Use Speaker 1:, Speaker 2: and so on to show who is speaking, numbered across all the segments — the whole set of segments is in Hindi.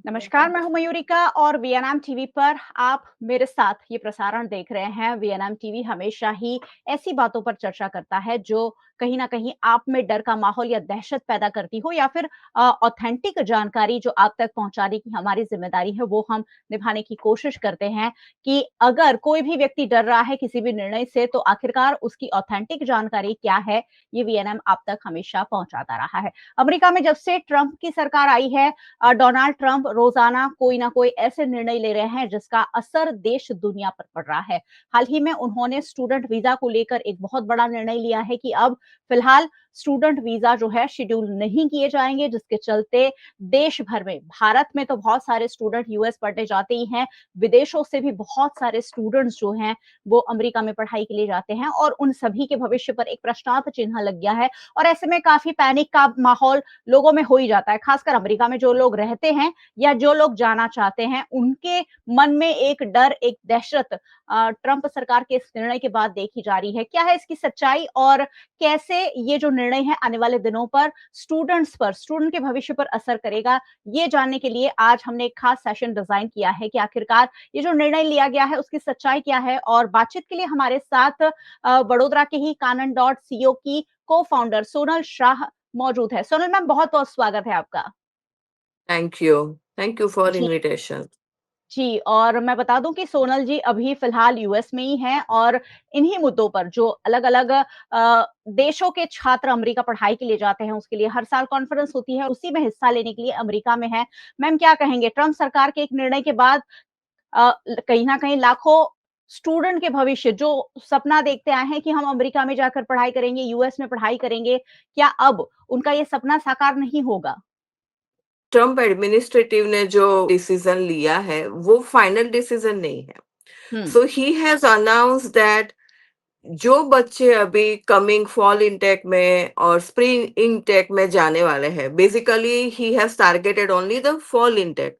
Speaker 1: नमस्कार, मैं हूं मयूरिका और वीएनएम टीवी पर आप मेरे साथ ये प्रसारण देख रहे हैं। वीएनएम टीवी हमेशा ही ऐसी बातों पर चर्चा करता है जो कहीं न कहीं आप में डर का माहौल या दहशत पैदा करती हो या फिर ऑथेंटिक जानकारी जो आप तक पहुंचाने की हमारी ज़िम्मेदारी है, वो हम निभाने की कोशिश करते हैं कि अगर कोई भी व्यक्ति डर रहा है किसी भी निर्णय से, तो आखिरकार उसकी ऑथेंटिक जानकारी क्या है, ये वीएनएम आप तक हमेशा पहुंचाता रहा है। अमेरिका में जब से ट्रंप की सरकार आई है, डोनाल्ड ट्रंप रोजाना कोई ना कोई ऐसे निर्णय ले रहे हैं जिसका असर देश दुनिया पर पड़ रहा है। हाल ही में उन्होंने स्टूडेंट वीजा को लेकर एक बहुत बड़ा निर्णय लिया है कि अब फिलहाल स्टूडेंट वीजा जो है शेड्यूल नहीं किए जाएंगे, जिसके चलते देश भर में, भारत में तो बहुत सारे स्टूडेंट यूएस पढ़ने जाते ही हैं, विदेशों से भी बहुत सारे स्टूडेंट्स जो हैं वो अमेरिका में पढ़ाई के लिए जाते हैं और उन सभी के भविष्य पर एक प्रश्नार्थ चिन्ह लग गया है। और ऐसे में काफी पैनिक का माहौल लोगों में हो ही जाता है। खासकर अमेरिका में जो लोग रहते हैं या जो लोग जाना चाहते हैं, उनके मन में एक डर, एक दहशत ट्रंप सरकार के इस निर्णय के बाद देखी जा रही है। क्या है इसकी सच्चाई और कैसे ये जो निर्णय है आने वाले दिनों पर स्टूडेंट्स पर, स्टूडेंट के भविष्य पर असर करेगा, ये जानने के लिए आज हमने एक खास सेशन डिजाइन किया है कि आखिरकार ये जो निर्णय लिया गया है उसकी सच्चाई क्या है। और बातचीत के लिए हमारे साथ बड़ोदरा के ही कानन डॉट सीओ की को फाउंडर सोनल शाह मौजूद है। सोनल मैम, बहुत-बहुत स्वागत है आपका।
Speaker 2: Thank you. Thank you for
Speaker 1: ji,
Speaker 2: invitation.
Speaker 1: जी। और मैं बता दूँ कि सोनल जी अभी फ़िलहाल यूएस में ही हैं और इन्हीं मुद्दों पर जो अलग-अलग देशों के छात्र अमेरिका पढ़ाई के लिए जाते हैं, उसके लिए हर साल कॉन्फ्रेंस होती है, उसी में हिस्सा लेने के लिए अमेरिका में हैं। मैम, क्या कहेंगे ट्रम्प सरकार के एक निर्णय के बाद कहीं न कहीं लाखों स्टूडेंट के भविष्य जो सपना देखते आए हैं कि हम अमेरिका में जाकर पढ़ाई करेंगे, यूएस में पढ़ाई करेंगे, क्या अब उनका ये सपना साकार नहीं होगा?
Speaker 2: ट्रम्प एडमिनिस्ट्रेटिव ने जो डिसीजन लिया है वो फाइनल डिसीजन नहीं है.
Speaker 1: हुँ,
Speaker 2: सो ही हैज अनाउंस दैट जो बच्चे अभी कमिंग फॉल इनटेक में और स्प्रिंग इनटेक में जाने वाले हैं, basically he has targeted only the fall intake.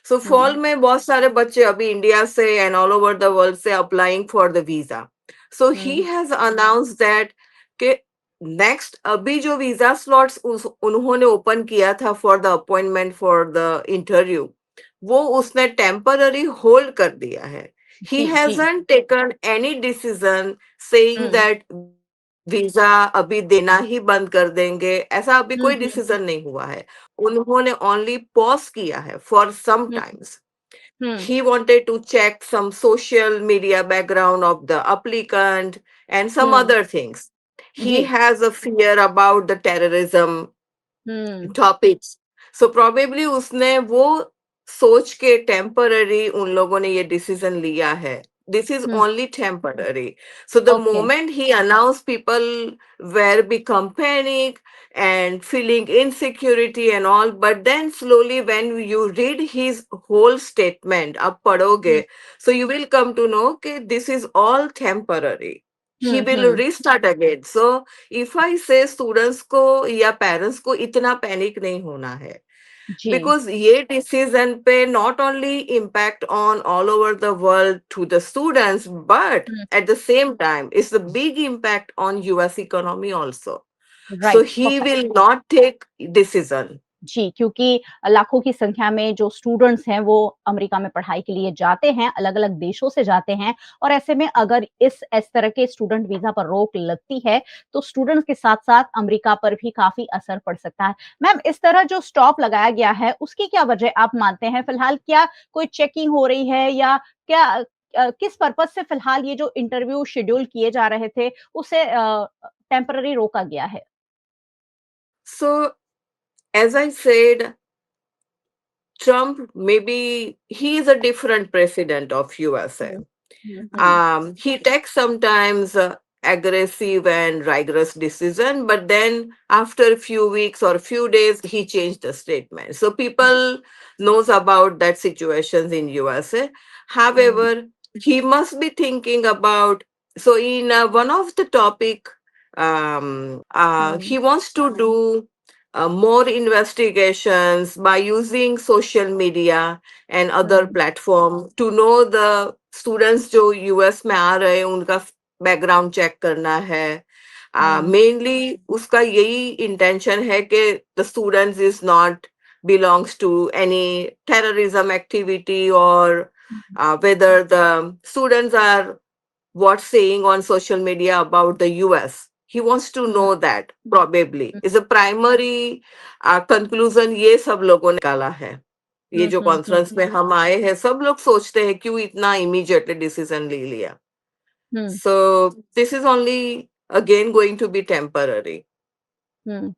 Speaker 2: So
Speaker 1: um,
Speaker 2: fall में बहुत सारे बच्चे अभी इंडिया से and all over the world से applying for the visa. So he
Speaker 1: um,
Speaker 2: has announce that कि नेक्स्ट अभी जो वीजा स्लॉट्स उन्होंने ओपन किया था for the appointment for the interview, वो उसने टेम्पररी होल्ड कर दिया है. He
Speaker 1: जी, जी।
Speaker 2: hasn't taken any decision saying
Speaker 1: hmm,
Speaker 2: that visa अभी देना ही बंद कर देंगे, ऐसा अभी
Speaker 1: हुँ,
Speaker 2: कोई
Speaker 1: हुँ,
Speaker 2: डिसीजन नहीं हुआ है. उन्होंने ओनली पॉज किया है for some
Speaker 1: hmm,
Speaker 2: times.
Speaker 1: Hmm,
Speaker 2: He wanted to check some social media background of the applicant and some
Speaker 1: hmm,
Speaker 2: other things. He
Speaker 1: जी,
Speaker 2: has a fear about the terrorism
Speaker 1: hmm,
Speaker 2: topics. So probably उसने वो सोच के टेम्पररी उन लोगों ने ये डिसीजन लिया है. This is
Speaker 1: hmm,
Speaker 2: only temporary. So the
Speaker 1: okay.
Speaker 2: Moment ही announce people were become panic and feeling insecurity and all, but then slowly when you read his whole statement आप पढ़ोगे,
Speaker 1: हुँ,
Speaker 2: so you will come to know कि this is all temporary. He
Speaker 1: hmm,
Speaker 2: will
Speaker 1: hmm,
Speaker 2: restart again. So if I say students को या पेरेंट्स को इतना पैनिक नहीं होना है,
Speaker 1: जी।
Speaker 2: बिकॉज ये डिसीजन पे not only impact on all over the world to the students, but
Speaker 1: hmm,
Speaker 2: at the same time it's a big impact on US economy also. So
Speaker 1: right,
Speaker 2: he
Speaker 1: perfect.
Speaker 2: will not take decision.
Speaker 1: जी, क्योंकि लाखों की संख्या में जो स्टूडेंट्स हैं वो अमेरिका में पढ़ाई के लिए जाते हैं, अलग-अलग देशों से जाते हैं और ऐसे में अगर इस तरह के स्टूडेंट वीज़ा पर रोक लगती है, तो स्टूडेंट्स के साथ-साथ अमेरिका पर भी काफ़ी असर पड़ सकता है। मैम, इस तरह जो स्टॉप लगाया गया है, उसकी क्या वजह आप मानते हैं? फिलहाल क्या कोई चेकिंग हो रही है या क्या किस पर्पज़ से फिलहाल ये जो इंटरव्यू शेड्यूल किए जा रहे थे, उसे टेम्परेरी रोका गया है?
Speaker 2: So, as I said, Trump, maybe he is a different president of USA.
Speaker 1: Hmm, hmm, hmm,
Speaker 2: He takes sometimes aggressive and rigorous decision, but then after a few weeks or few days, he changed the statement. So
Speaker 1: hmm,
Speaker 2: people knows about that situations in USA.
Speaker 1: Hmm,
Speaker 2: However, he must be thinking about. So in one of the topic,
Speaker 1: hmm,
Speaker 2: he wants to do more investigations by using social media and other
Speaker 1: hmm,
Speaker 2: platform to know the students जो यूएस में आ रहे हैं उनका बैकग्राउंड चेक करना है.
Speaker 1: हुँ,
Speaker 2: मेनली उसका यही इंटेंशन है कि the students is not belongs to any terrorism activity, or whether the students are what saying on social media about the US. He wants to
Speaker 1: hmm,
Speaker 2: know that probably
Speaker 1: hmm,
Speaker 2: is a primary conclusion. ये सब लोगों ने निकाला है. ये
Speaker 1: हम्म,
Speaker 2: जो
Speaker 1: हम्म,
Speaker 2: कॉन्फ्रेंस में हम आए हैं, सब लोग सोचते हैं क्यों इतना इमीडिएटली डिसीजन ले लिया.
Speaker 1: हम्म,
Speaker 2: So this is only again going to be temporary.
Speaker 1: हम्म।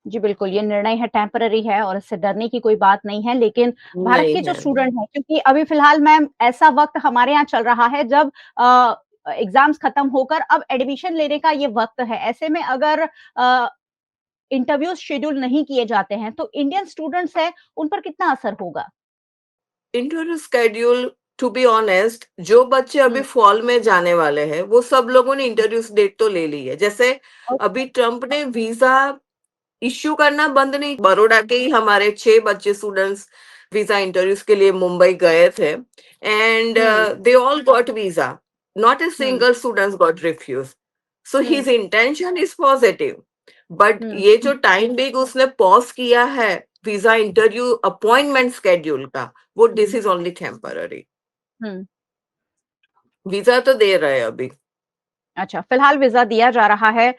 Speaker 1: जी, बिल्कुल, ये निर्णय है टेम्परेरी है और इससे डरने की कोई बात नहीं है, लेकिन भारत
Speaker 2: नहीं
Speaker 1: के जो
Speaker 2: है.
Speaker 1: स्टूडेंट हैं क्योंकि अभी फ़िलहाल मैम ऐसा वक़्त हमारे यहाँ चल रहा है जब एग्ज़ाम्स खत्म होकर अब एडमिशन लेने का ये वक़्त है। ऐसे में अगर इंटरव्यूज़ शेड्यूल नहीं किए जाते हैं, तो इंडियन स्टूडेंट्स हैं, उन पर कितना असर होगा?
Speaker 2: Interview schedule, to be honest, जो बच्चे अभी
Speaker 1: हुँ,
Speaker 2: फॉल में जाने वाले हैं वो सब लोगों ने
Speaker 1: हुँ,
Speaker 2: इंटरव्यू डेट तो ले ली है. जैसे
Speaker 1: ओके,
Speaker 2: अभी ट्रम्प ने वीजा इश्यू करना बंद नहीं, बड़ोड़ा के ही हमारे 6 बच्चे स्टूडेंट्स वीजा इंटरव्यूज के लिए मुंबई गए थे, and
Speaker 1: um,
Speaker 2: they all got visa. Not a
Speaker 1: um,
Speaker 2: single student got refuse. So
Speaker 1: um,
Speaker 2: his intention is positive, but
Speaker 1: um,
Speaker 2: ये जो टाइम बिग उसने पॉज किया है वीजा इंटरव्यू अपॉइंटमेंट स्केड्यूल का, वो this
Speaker 1: hmm,
Speaker 2: is only temporary.
Speaker 1: Hmm.
Speaker 2: Visa तो दे रहे हैं अभी.
Speaker 1: अच्छा, फ़िलहाल वीज़ा दिया जा रहा है।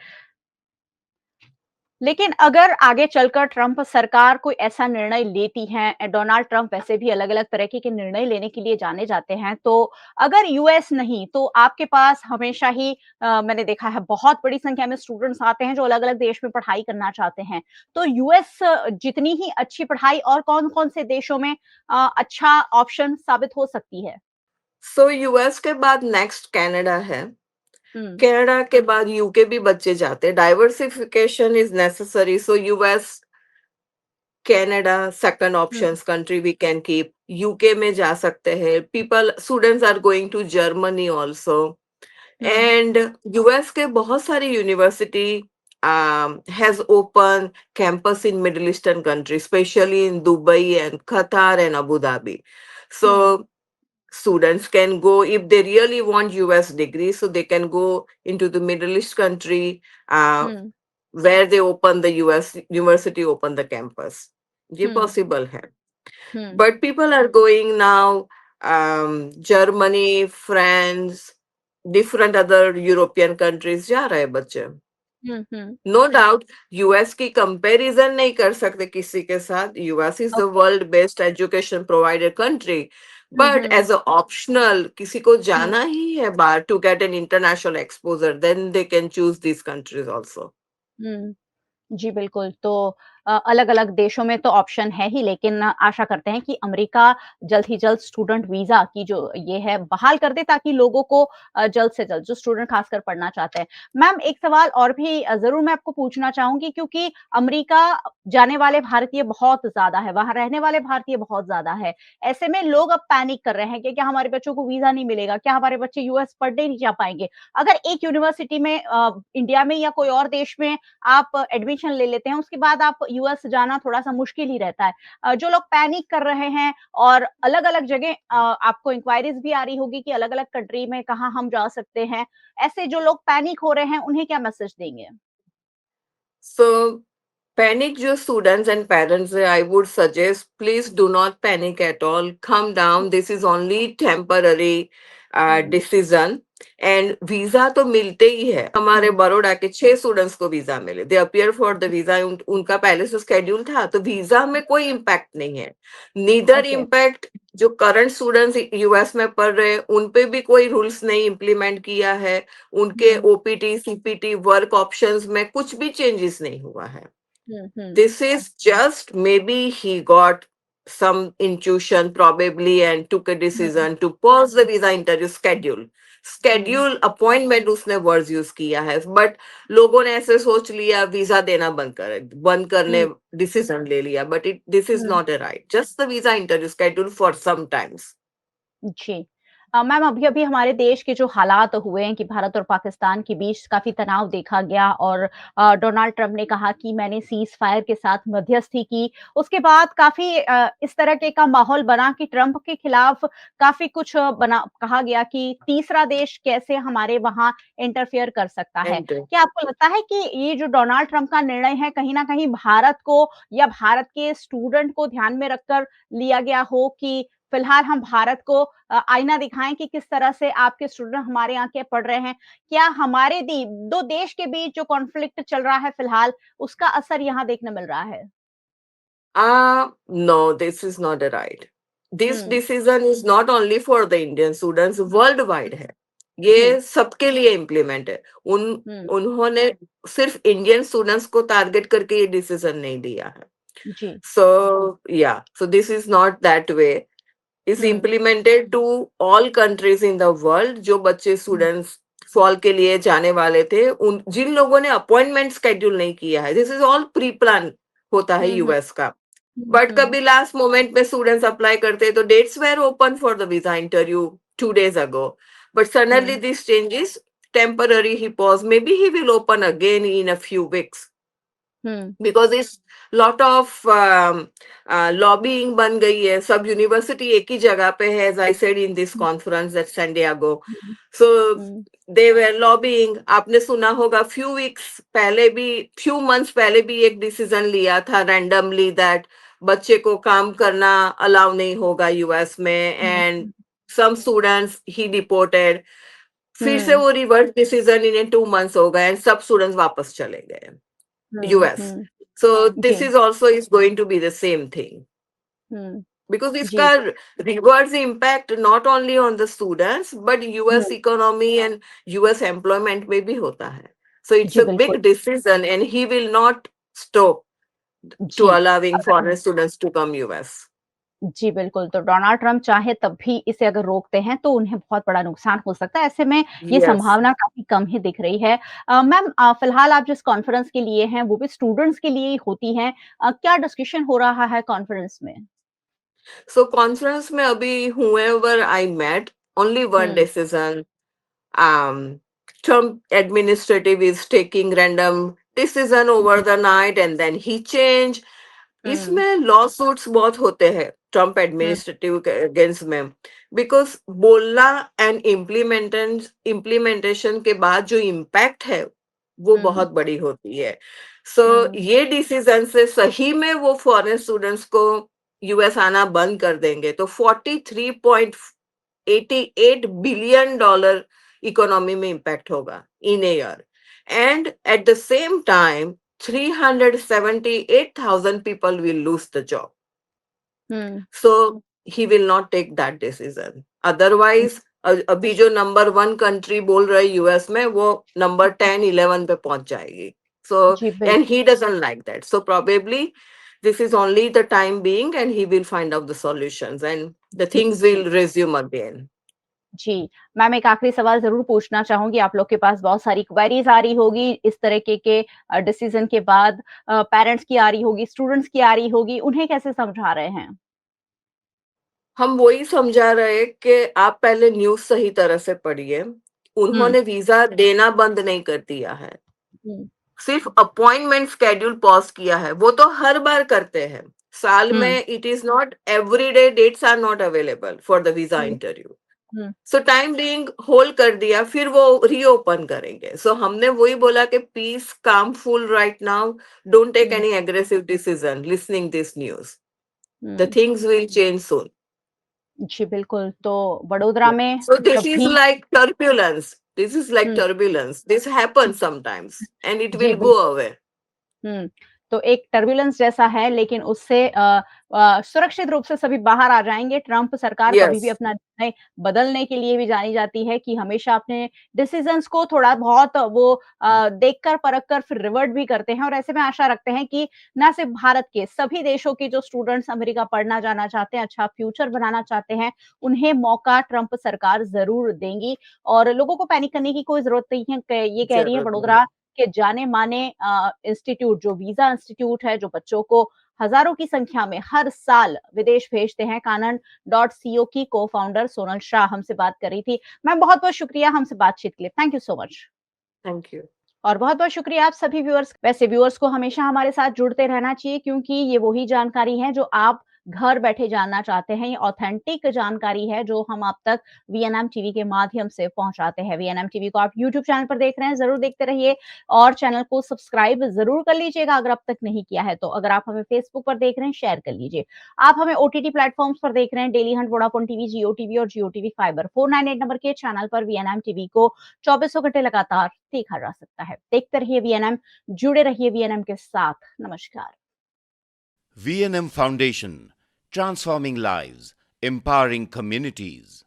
Speaker 1: लेकिन अगर आगे चलकर ट्रंप सरकार कोई ऐसा निर्णय लेती है, डोनाल्ड ट्रंप वैसे भी अलग-अलग तरीके के निर्णय लेने के लिए जाने जाते हैं, तो अगर यूएस नहीं, तो आपके पास हमेशा ही मैंने देखा है बहुत बड़ी संख्या में स्टूडेंट्स आते हैं जो अलग-अलग देश में पढ़ाई करना चाहते हैं। तो यूएस जितनी ही अच्छी पढ़ाई और कौन-कौन से देशों में अच्छा ऑप्शन साबित हो सकती है?
Speaker 2: सो यूएस के बाद नेक्स्ट कनाडा है.
Speaker 1: हुँ,
Speaker 2: कनाडा के बाद यूके भी बच्चे जाते हैं. Diversification is necessary. So US, Canada second
Speaker 1: hmm,
Speaker 2: options country we can keep. UK में जा सकते हैं. People students are going to Germany also.
Speaker 1: Hmm,
Speaker 2: and US के बहुत सारी university has opened campus in Middle Eastern countries, especially in Dubai and Qatar and Abu Dhabi. So
Speaker 1: hmm,
Speaker 2: students can go if they really want US degree, so they can go into the Middle East country,
Speaker 1: hmm,
Speaker 2: where they open the US university, open the campus. ये
Speaker 1: हुँ,
Speaker 2: possible है.
Speaker 1: हुँ,
Speaker 2: But people are going now, Germany, France, different other European countries जा रहे हैं बच्चे.
Speaker 1: Um, um,
Speaker 2: no doubt US की कंपैरिजन नहीं कर सकते किसी के साथ. US is the
Speaker 1: okay,
Speaker 2: world best education provider country,
Speaker 1: um,
Speaker 2: but
Speaker 1: um,
Speaker 2: as a optional किसी को
Speaker 1: हुँ,
Speaker 2: जाना ही है बाहर to get an international exposure, then they can choose this countries also.
Speaker 1: Um. जी, बिल्कुल। तो अलग-अलग देशों में तो ऑप्शन है ही, लेकिन आशा करते हैं कि अमेरिका जल्द ही जल्द स्टूडेंट वीज़ा की जो ये है बहाल कर दे ताकि लोगों को जल्द से जल्द जो स्टूडेंट खासकर पढ़ना चाहते हैं। मैम एक सवाल और भी ज़रूर मैं आपको पूछना चाहूँगी क्योंकि अमेरिका जाने वाले भारतीय बहुत ज़्यादा है, वहाँ रहने वाले भारतीय बहुत ज़्यादा है। ऐसे में लोग अब पैनिक कर रहे हैं कि क्या हमारे बच्चों को वीज़ा नहीं मिलेगा? क्या हमारे बच्चे यूएस पढ़ने नहीं जा पाएँगे? अगर एक यूनिवर्सिटी में इंडिया में या कोई और देश में आप एडमिशन ले लेते हैं, उसके बाद आप यूएस जाना थोड़ा-सा मुश्किल ही रहता है। जो लोग पैनिक कर रहे हैं और अलग-अलग जगह आपको इंक्वायरीज़ भी आ रही होगी कि अलग-अलग कंट्री में कहाँ हम जा सकते हैं। ऐसे जो लोग पैनिक हो रहे हैं, उन्हें क्या मैसेज देंगे?
Speaker 2: सो panic जो students and parents है, I would suggest please do not panic at all. Calm down. This is only temporary
Speaker 1: hmm,
Speaker 2: decision. And visa तो मिलते ही है. हमारे
Speaker 1: हुँ,
Speaker 2: बड़ोड़ा के 6 स्टूडेंट्स को वीजा मिले. They appear for the visa. उनका पहले से स्केड्यूल था, तो वीजा में कोई इम्पैक्ट नहीं है. Neither
Speaker 1: okay.
Speaker 2: इम्पैक्ट जो करंट स्टूडेंट्स यूएस में पढ़ रहे हैं उन पे भी कोई रूल्स नहीं इम्प्लीमेंट किया है. उनके
Speaker 1: हुँ,
Speaker 2: ओपीटी सीपीटी वर्क ऑप्शंस में कुछ भी चेंजेस नहीं हुआ है.
Speaker 1: हुँ, हुँ,
Speaker 2: This is just maybe he got some intuition probably and took a
Speaker 1: hmm,
Speaker 2: decision to pause the visa interview schedule.
Speaker 1: Hmm,
Speaker 2: Schedule appointment उसने वर्ड्स यूज किया है, बट लोगों ने ऐसे सोच लिया वीजा देना बंद करने
Speaker 1: हुँ,
Speaker 2: डिसीजन ले लिया. But it this is
Speaker 1: hmm.
Speaker 2: Not a right. Just the visa interview schedule for some times.
Speaker 1: जी। मैम अभी-अभी हमारे देश के जो हालात हुए हैं कि भारत और पाकिस्तान के बीच काफ़ी तनाव देखा गया और डोनाल्ड ट्रम्प ने कहा कि मैंने सीज़ फायर के साथ मध्यस्थी की। उसके बाद काफ़ी इस तरह के का माहौल बना कि ट्रम्प के खिलाफ काफ़ी कुछ बना कहा गया कि तीसरा देश कैसे हमारे वहाँ इंटरफेयर कर सकता है।
Speaker 2: एंड
Speaker 1: क्या आपको लगता है कि ये जो डोनाल्ड ट्रम्प का निर्णय है कहीं न कहीं भारत को या भारत के स्टूडेंट को ध्यान में रखकर लिया गया हो कि फिलहाल हम भारत को आईना दिखाएँ कि किस तरह से आपके स्टूडेंट हमारे यहाँ के पढ़ रहे हैं। क्या हमारे 2 देश के बीच जो कॉन्फ्लिक्ट चल रहा है फिलहाल, उसका असर यहाँ देखने मिल रहा है?
Speaker 2: No, this is not a right. This
Speaker 1: hmm,
Speaker 2: decision is not only for the Indian students, worldwide है.
Speaker 1: जी,
Speaker 2: ये सबके लिए इम्प्लीमेंट है.
Speaker 1: हुँ,
Speaker 2: उन्होंने सिर्फ इंडियन स्टूडेंट्स को टारगेट करके ये डिसीजन नहीं लिया है.
Speaker 1: जी,
Speaker 2: So yeah, so this is not that way. Is
Speaker 1: hmm,
Speaker 2: implemented to all countries in the world. जो बच्चे
Speaker 1: हुँ,
Speaker 2: स्टूडेंट्स फॉल के लिए जाने वाले थे, उन जिन लोगों ने अपॉइंटमेंट शेड्यूल नहीं किया है, this is all pre plan होता है
Speaker 1: हुँ, हुँ,
Speaker 2: यूएस का.
Speaker 1: हुँ,
Speaker 2: बट
Speaker 1: हुँ,
Speaker 2: कभी लास्ट मोमेंट में स्टूडेंट्स अप्लाई करते हैं तो dates were open for the visa interview 2 days ago. But suddenly
Speaker 1: hmm,
Speaker 2: this changes temporary. He paused. Maybe he will open again in a few weeks
Speaker 1: hmm,
Speaker 2: because it's lot of lobbying बन गई है. सब यूनिवर्सिटी एक ही जगह पे है, as I said in this
Speaker 1: hmm,
Speaker 2: conference at San Diego.
Speaker 1: Hmm,
Speaker 2: So
Speaker 1: hmm,
Speaker 2: they were lobbying. आपने सुना होगा few months पहले भी एक डिसीजन लिया था randomly that बच्चे को काम करना अलाउ नहीं होगा यूएस में,
Speaker 1: हुँ,
Speaker 2: and some students he deported. फिर से
Speaker 1: हुँ,
Speaker 2: वो रिवर्स डिसीजन इन्हें 2 months हो गए, and सब स्टूडेंट्स वापस चले गए
Speaker 1: हुँ,
Speaker 2: US.
Speaker 1: Hmm,
Speaker 2: So this
Speaker 1: ji,
Speaker 2: is also is going to be the same thing
Speaker 1: hmm,
Speaker 2: because
Speaker 1: जी,
Speaker 2: इसका reverse impact not only on the students but
Speaker 1: hmm,
Speaker 2: US economy and US employment में भी होता है. So it's
Speaker 1: जी,
Speaker 2: a
Speaker 1: बिल्कुल,
Speaker 2: big decision and he will not stop to
Speaker 1: ji.
Speaker 2: allowing foreign students to come US.
Speaker 1: जी, बिल्कुल, तो डोनाल्ड ट्रम्प चाहे तब भी इसे अगर रोकते हैं, तो उन्हें बहुत बड़ा नुकसान हो सकता है। ऐसे में ये
Speaker 2: Yes.
Speaker 1: संभावना काफ़ी कम ही दिख रही है। मैम फिलहाल आप जिस कॉन्फ्रेंस के लिए हैं, वो भी स्टूडेंट्स के लिए ही होती हैं। क्या डिस्कशन हो रहा है कॉन्फ्रेंस में?
Speaker 2: So conference में अभी whoever I met, only one
Speaker 1: hmm,
Speaker 2: decision. Trump administrative is taking random decision over
Speaker 1: hmm,
Speaker 2: the night and then he change.
Speaker 1: हुँ,
Speaker 2: इसमें लॉ सूट्स बहुत होते हैं ट्रम्प
Speaker 1: हुँ,
Speaker 2: एडमिनिस्ट्रेटिव के अगेंस्ट में, बिकॉज बोलना एंड इम्प्लीमेंटेशन के बाद जो इम्पैक्ट है वो
Speaker 1: हुँ,
Speaker 2: बहुत बड़ी होती है. सो
Speaker 1: हुँ,
Speaker 2: ये डिसीजन से सही में वो फॉरेन स्टूडेंट्स को यूएस आना बंद कर देंगे तो 43.88 बिलियन डॉलर इकोनॉमी में इम्पैक्ट होगा in a year. And at the same time 378,000 people will lose the job.
Speaker 1: Um,
Speaker 2: So he will not take that decision. Otherwise, अभी जो नंबर 1 कंट्री बोल रहे यूएस में वो नंबर 10 11 पे पहुंच जाएगी. So
Speaker 1: जी,
Speaker 2: and
Speaker 1: बिल्कुल।
Speaker 2: he doesn't like that. So probably this is only the time being, and he will find out the solutions, and the
Speaker 1: जी,
Speaker 2: things
Speaker 1: जी।
Speaker 2: will resume again.
Speaker 1: जी, मैम एक आखिरी सवाल ज़रूर पूछना चाहूँगी, आप लोग के पास बहुत सारी क्वेरीज़ आ रही होगी इस तरीके के डिसीज़न के बाद पेरेंट्स की आ रही होगी, स्टूडेंट्स की आ रही होगी, उन्हें कैसे समझा रहे हैं?
Speaker 2: हम वही समझा रहे हैं कि आप पहले न्यूज़ सही तरह से पढ़िए.
Speaker 1: हुँ,
Speaker 2: उन्होंने वीज़ा देना बंद नहीं कर दिया है.
Speaker 1: हुँ,
Speaker 2: सिर्फ अपॉइंटमेंट स्केड्यूल पॉज किया है. वो तो हर बार करते हैं. साल
Speaker 1: हुँ,
Speaker 2: में it is not everyday dates are not available for the visa
Speaker 1: hmm,
Speaker 2: interview.
Speaker 1: Hmm,
Speaker 2: so time being hold कर दिया, फिर वो रीओपन करेंगे. सो हमने वही बोला कि peace calmful right now, don't take
Speaker 1: um,
Speaker 2: any aggressive decision listening this news. The
Speaker 1: um.
Speaker 2: Things will change soon.
Speaker 1: जी, बिल्कुल, तो वडोदरा में
Speaker 2: So this
Speaker 1: जब
Speaker 2: is
Speaker 1: भी
Speaker 2: like turbulence. This is like
Speaker 1: hmm,
Speaker 2: turbulence. This happens sometimes and it
Speaker 1: ji,
Speaker 2: will go away.
Speaker 1: हुँ। तो एक टर्बुलेंस जैसा है लेकिन उससे सुरक्षित रूप से सभी बाहर आ जाएँगे। ट्रम्प सरकार कभी भी
Speaker 2: Yes.
Speaker 1: अपना निर्णय बदलने के लिए भी जानी जाती है कि हमेशा अपने डिसिज़न्स को थोड़ा बहुत वो देखकर परख कर फिर रिवर्ट भी करते हैं और ऐसे में आशा रखते हैं कि ना सिर्फ भारत के सभी देशों के जो स्टूडेंट्स अमेरिका पढ़ना जाना चाहते हैं, अच्छा फ्यूचर बनाना चाहते हैं, उन्हें मौका ट्रम्प सरकार ज़रूर देंगी और लोगों को पैनिक करने की कोई ज़रूरत नहीं है। क ये कह रही हैं
Speaker 2: जरूर नहीं.
Speaker 1: वडोदरा के जाने-माने इंस्टीट्यूट जो वीज़ा इंस्टीट्यूट है, जो बच्चों को हजारों की संख्या में हर साल विदेश भेजते हैं। कानन.co की को फाउंडर सोनल शाह हमसे बात कर रही थी। मैम, बहुत बहुत शुक्रिया हमसे बातचीत के लिए। Thank you so much.
Speaker 2: Thank you.
Speaker 1: और बहुत बहुत शुक्रिया आप सभी व्यूअर्स। वैसे व्यूअर्स को हमेशा हमारे साथ जुड़ते रहना चाहिए, क्योंकि ये वही जानकारी है जो आप घर बैठे जानना चाहते हैं। ये ऑथेंटिक जानकारी है जो हम आप तक वीएनएम टीवी के माध्यम से पहुंचाते हैं। वीएनएम टीवी को आप यूट्यूब चैनल पर देख रहे हैं, जरूर देखते रहिए और चैनल को सब्सक्राइब जरूर कर लीजिएगा अगर अब तक नहीं किया है तो। अगर आप हमें फेसबुक पर देख रहे हैं, शेयर कर लीजिए। आप हमें ओटीटी प्लेटफॉर्म्स पर देख रहे हैं, डेली हंट, वोडाफोन टीवी, जियो टीवी और जियो टीवी फाइबर। 498 नंबर के चैनल पर वीएनएम टीवी को 24 घंटे लगातार देखा जा सकता है। देखते रहिए वीएनएम, जुड़े रहिए वीएनएम के साथ। नमस्कार।
Speaker 3: VNM Foundation, transforming lives, empowering communities.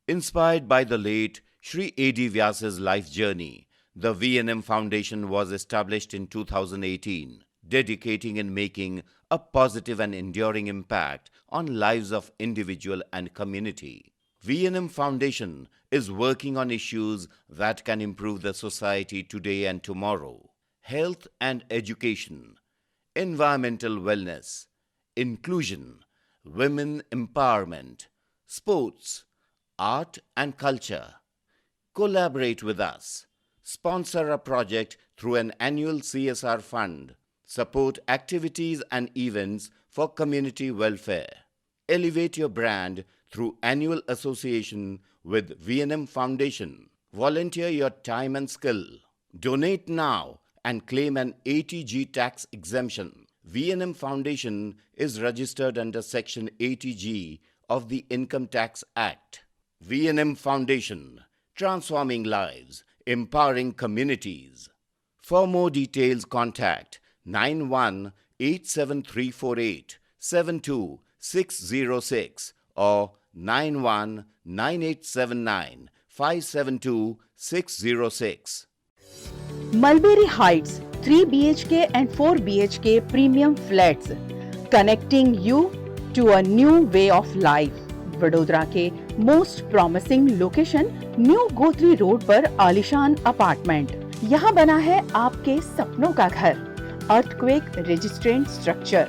Speaker 3: Inspired by the late Sri A.D. Vyasa's life journey, the VNM Foundation was established in 2018, dedicating and making a positive and enduring impact on lives of individual and community. VNM Foundation is working on issues that can improve the society today and tomorrow: health and education, environmental wellness, inclusion, women empowerment, sports, art and culture. Collaborate with us. Sponsor a project through an annual CSR fund. Support activities and events for community welfare. Elevate your brand through annual association with VNM Foundation. Volunteer your time and skill. Donate now and claim an 80G tax exemption. VNM Foundation is registered under Section 80G of the Income Tax Act. VNM Foundation, transforming lives, empowering communities. For more details, contact 918734872606 or 919879572606.
Speaker 4: Mulberry Heights 3 BHK and 4 BHK premium flats, connecting you to a new way of life. Vadodara के most promising location new Gotri road पर आलीशान अपार्टमेंट। यहाँ बना है आपके सपनों का घर। Earthquake resistant structure,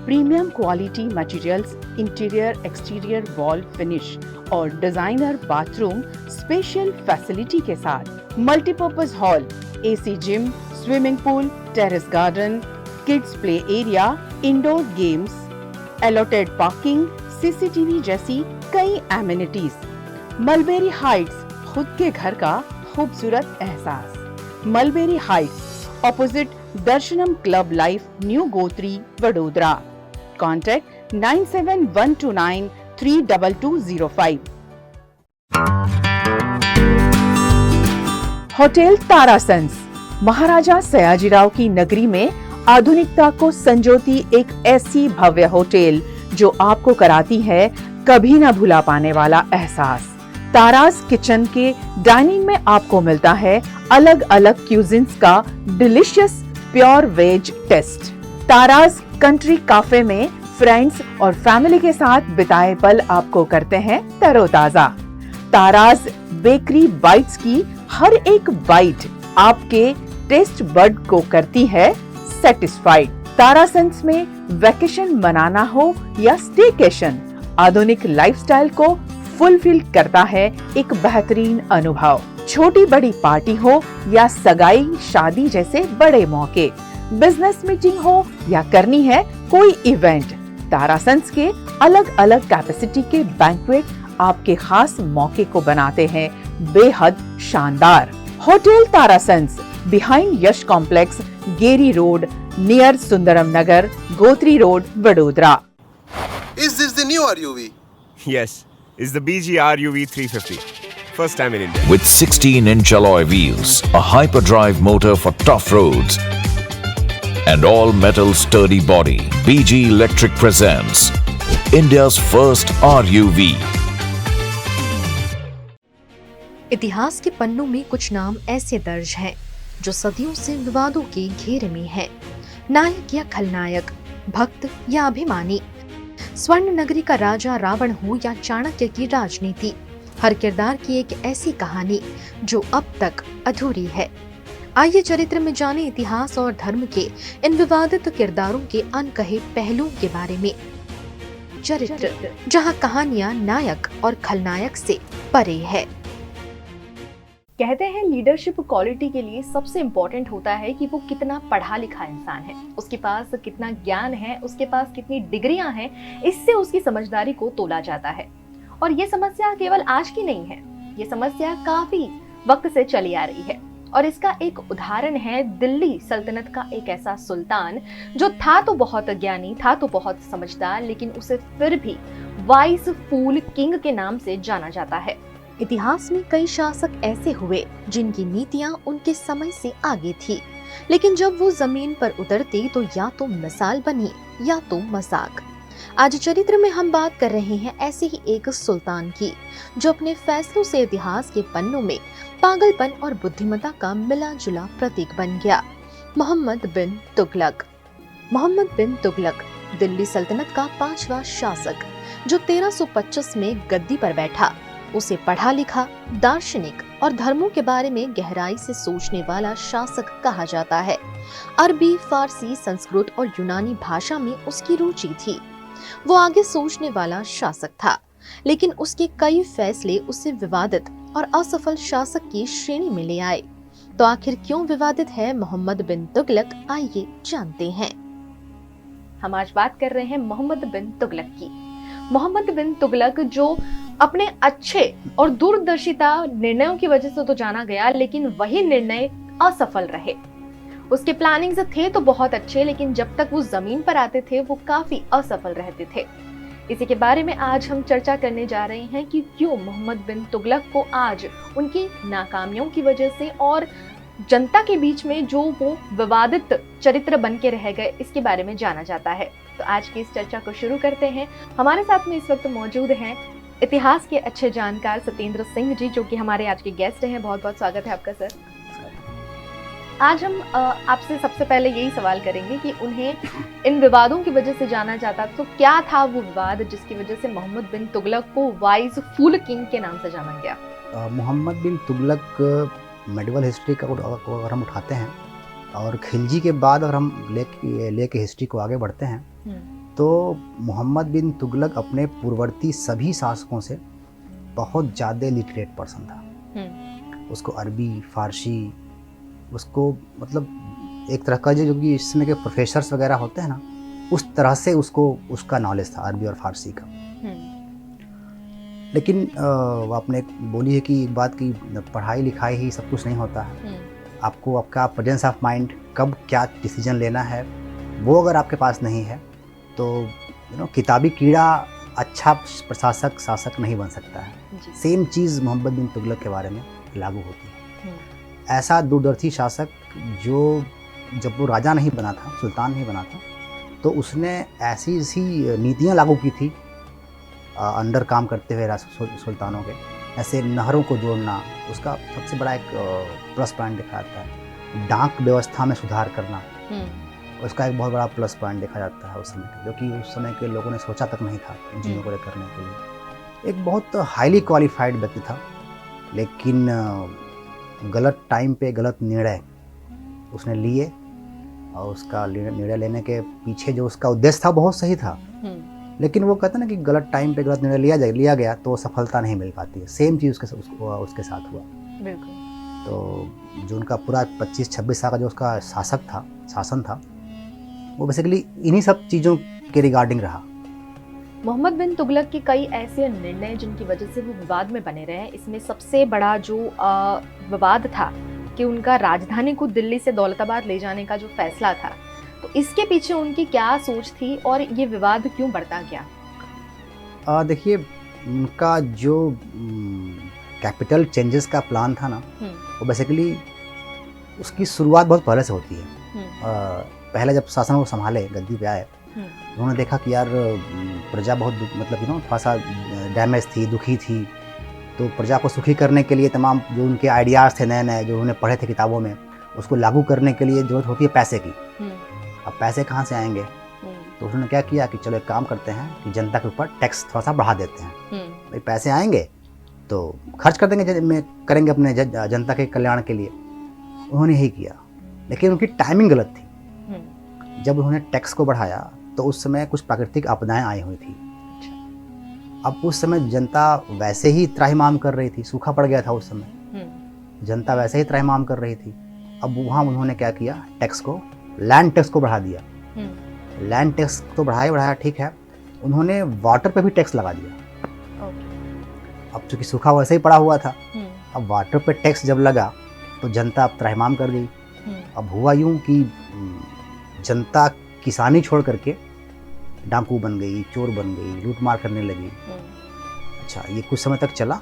Speaker 4: premium quality materials, interior exterior wall finish और डिजाइनर बाथरूम स्पेशल फैसिलिटी के साथ। Multipurpose hall, AC gym, swimming pool, terrace garden, kids play area, indoor games, allotted parking, CCTV जैसी कई एमिनिटीज। मलबेरी हाइट्स, खुद के घर का खूबसूरत एहसास। Mulberry heights, opposite Darshanam club life, new Gotri, Vadodara. Contact 9712932205। Hotel Tarasons, Maharaja Sayajirao की नगरी में आधुनिकता को संजोती एक ऐसी भव्य होटल जो आपको कराती है कभी न भुला पाने वाला एहसास। तारास किचन के डाइनिंग में आपको मिलता है अलग अलग क्यूजिन्स का delicious pure veg taste. Taras country cafe में फ्रेंड्स और फैमिली के साथ बिताए पल आपको करते हैं तरोताजा। तारास बेकरी बाइट्स की हर एक बाइट आपके टेस्ट बड को करती है सेटिस्फाइड। तारासंस में वैकेशन मनाना हो या स्टेकेशन, आधुनिक लाइफस्टाइल को फुलफिल करता है एक बेहतरीन अनुभव। छोटी बड़ी पार्टी हो या सगाई शादी जैसे बड़े मौके, बिजनेस मीटिंग हो या करनी है कोई इवेंट, तारासंस के अलग अलग कैपेसिटी के बैंक्वेट आपके खास मौके को बनाते हैं बेहद शानदार। Hotel Tarasons, behind Yash complex, Geri road, near Sundaram Nagar, Gotri road, Vadodara.
Speaker 5: Is this the new RUV?
Speaker 6: Yes, it's the BG RUV 350. First time in India.
Speaker 7: With 16-inch alloy wheels, a hyperdrive motor for tough roads, and all-metal sturdy body, BG Electric presents India's first RUV.
Speaker 8: इतिहास के पन्नों में कुछ नाम ऐसे दर्ज हैं जो सदियों से विवादों के घेरे में हैं। नायक या खलनायक, भक्त या अभिमानी, स्वर्ण नगरी का राजा रावण हो या चाणक्य की राजनीति, हर किरदार की एक ऐसी कहानी जो अब तक अधूरी है। आइए चरित्र में जाने इतिहास और धर्म के इन विवादित किरदारों के अनकहे पहलुओं के बारे में। चरित्र, जहां कहानियां नायक और खलनायक से परे है।
Speaker 9: कहते हैं लीडरशिप क्वालिटी के लिए सबसे इम्पोर्टेंट होता है कि वो कितना पढ़ा लिखा इंसान है, उसके पास कितना ज्ञान है, उसके पास कितनी डिग्रियां हैं। इससे उसकी समझदारी को तोला जाता है। और ये समस्या केवल आज की नहीं है, ये समस्या काफी वक्त से चली आ रही है। और इसका एक उदाहरण है दिल्ली सल्तनत का एक ऐसा सुल्तान जो था तो बहुत ज्ञानी, था तो बहुत समझदार, लेकिन उसे फिर भी वाइस फूल किंग के नाम से जाना जाता है।
Speaker 8: इतिहास में कई शासक ऐसे हुए जिनकी नीतियां उनके समय से आगे थी, लेकिन जब वो जमीन पर उतरती तो या तो मिसाल बनी या तो मजाक। आज चरित्र में हम बात कर रहे हैं ऐसे ही एक सुल्तान की, जो अपने फैसलों से इतिहास के पन्नों में पागलपन और बुद्धिमत्ता का मिला जुला प्रतीक बन गया। मोहम्मद बिन तुगलक। मोहम्मद बिन तुगलक दिल्ली सल्तनत का 5वां शासक, जो 1325 में गद्दी पर बैठा। उसे पढ़ा लिखा, दार्शनिक और धर्मों के बारे में गहराई से सोचने वाला शासक कहा जाता है। अरबी, फारसी, संस्कृत और यूनानी भाषा में उसकी रुचि थी। वो आगे सोचने वाला शासक था, लेकिन उसके कई फैसले उसे विवादित और असफल शासक की श्रेणी में ले आए। तो आखिर क्यों विवादित है मोहम्मद बिन तुगलक, आइए जानते हैं।
Speaker 9: हम आज बात कर रहे हैं मोहम्मद बिन तुगलक की। मोहम्मद बिन तुगलक जो अपने अच्छे और दूरदर्शिता निर्णयों की वजह से तो जाना गया, लेकिन वही निर्णय असफल रहे। उसके प्लानिंग्स थे तो बहुत अच्छे, लेकिन जब तक वो जमीन पर आते थे वो काफी असफल रहते थे। इसी के बारे में आज हम चर्चा करने जा रहे हैं कि क्यों मोहम्मद बिन तुगलक को आज उनकी नाकामियों की वजह से और जनता के बीच में जो वो विवादित चरित्र बन के रह गए, इसके बारे में जाना जाता है। तो आज की इस चर्चा को शुरू करते हैं। हमारे साथ में इस वक्त मौजूद हैं इतिहास के अच्छे जानकार सत्येंद्र सिंह जी, जो कि हमारे आज के गेस्ट हैं। बहुत बहुत स्वागत है आपका सर। आज हम आपसे सबसे पहले यही सवाल करेंगे कि उन्हें इन विवादों की वजह से जाना जाता, तो क्या था वो विवाद जिसकी वजह से मोहम्मद बिन तुगलक को वाइज फूल किंग के नाम से जाना गया?
Speaker 10: मोहम्मद बिन तुगलक मेडिवल हिस्ट्री का अगर हम उठाते हैं और खिलजी के बाद अगर हम लेके हिस्ट्री को आगे बढ़ते हैं, तो मोहम्मद बिन तुगलक अपने पूर्ववर्ती सभी शासकों से बहुत ज़्यादा लिटरेट पर्सन था। उसको अरबी, फारसी, उसको मतलब एक तरह का जो कि इस समय के प्रोफेसर्स वगैरह होते हैं ना, उस तरह से उसका नॉलेज था अरबी और फारसी का। लेकिन वो आपने बोली है कि एक बात की पढ़ाई लिखाई ही सब कुछ नहीं होता है। आपको आपका प्रेजेंस ऑफ माइंड, कब क्या डिसीजन लेना है, वो अगर आपके पास नहीं है तो किताबी कीड़ा अच्छा प्रशासक शासक नहीं बन सकता है। सेम चीज़ मोहम्मद बिन तुगलक के बारे में लागू होती है। ऐसा दूरदर्शी शासक जो जब वो राजा नहीं बना था, सुल्तान नहीं बना था, तो उसने ऐसी नीतियाँ लागू की थी अंडर काम करते हुए सुल्तानों के। ऐसे नहरों को जोड़ना, उसका सबसे बड़ा एक प्लस पॉइंट देखा जाता है। डाक व्यवस्था में सुधार करना, उसका एक बहुत बड़ा प्लस पॉइंट देखा जाता है उस समय का, जो कि उस समय के लोगों ने सोचा तक नहीं था इन चीज़ों को करने के लिए। एक बहुत हाईली क्वालिफाइड व्यक्ति था, लेकिन गलत टाइम पे गलत निर्णय उसने लिए, और उसका निर्णय लेने के पीछे जो उसका उद्देश्य था बहुत सही था, लेकिन वो कहते ना कि गलत टाइम पे गलत निर्णय लिया गया तो सफलता नहीं मिल पाती है। सेम चीज़ उसके साथ हुआ।
Speaker 9: बिल्कुल।
Speaker 10: तो जो उनका पूरा 25-26 साल का जो उसका शासन था, वो बेसिकली इन्हीं सब चीज़ों के रिगार्डिंग रहा।
Speaker 9: मोहम्मद बिन तुगलक के कई ऐसे निर्णय जिनकी वजह से वो विवाद में बने रहे। इसमें सबसे बड़ा जो विवाद था कि उनका राजधानी को दिल्ली से दौलताबाद ले जाने का जो फैसला था, तो इसके पीछे उनकी क्या सोच थी और ये विवाद क्यों बढ़ता गया?
Speaker 10: देखिए, उनका जो कैपिटल चेंजेस का प्लान था ना, वो बेसिकली उसकी शुरुआत बहुत पहले से होती है। पहले जब शासन को संभाले, गद्दी पे आए, उन्होंने देखा कि यार प्रजा बहुत मतलब थोड़ा सा डैमेज थी, दुखी थी। तो प्रजा को सुखी करने के लिए तमाम जो उनके आइडियाज़ थे नए नए, जो उन्होंने पढ़े थे किताबों में, उसको लागू करने के लिए जरूरत होती है पैसे की। अब पैसे कहाँ से आएंगे? तो उन्होंने क्या किया कि चलो एक काम करते हैं कि जनता के ऊपर टैक्स थोड़ा सा बढ़ा देते हैं। भाई पैसे आएंगे तो खर्च कर देंगे, करेंगे अपने जनता के कल्याण के लिए। उन्होंने यही किया, लेकिन उनकी टाइमिंग गलत थी। जब उन्होंने टैक्स को बढ़ाया तो उस समय कुछ प्राकृतिक आपदाएं आई हुई थी। अब उस समय जनता वैसे ही त्राहिमाम कर रही थी, सूखा पड़ गया था उस समय, जनता वैसे ही त्राहिमाम कर रही थी। अब वहाँ उन्होंने क्या किया, टैक्स को, लैंड टैक्स को बढ़ा दिया। लैंड टैक्स तो बढ़ाया ठीक है, उन्होंने वाटर पे भी टैक्स लगा दिया। अब चूंकि सूखा वैसे ही पड़ा हुआ था, अब वाटर पे टैक्स जब लगा तो जनता अब त्राहिमाम कर गई। अब हुआ यूं कि जनता किसानी छोड़ करके डाकू बन गई, चोर बन गई, लूटमार करने लगी। अच्छा, ये कुछ समय तक चला।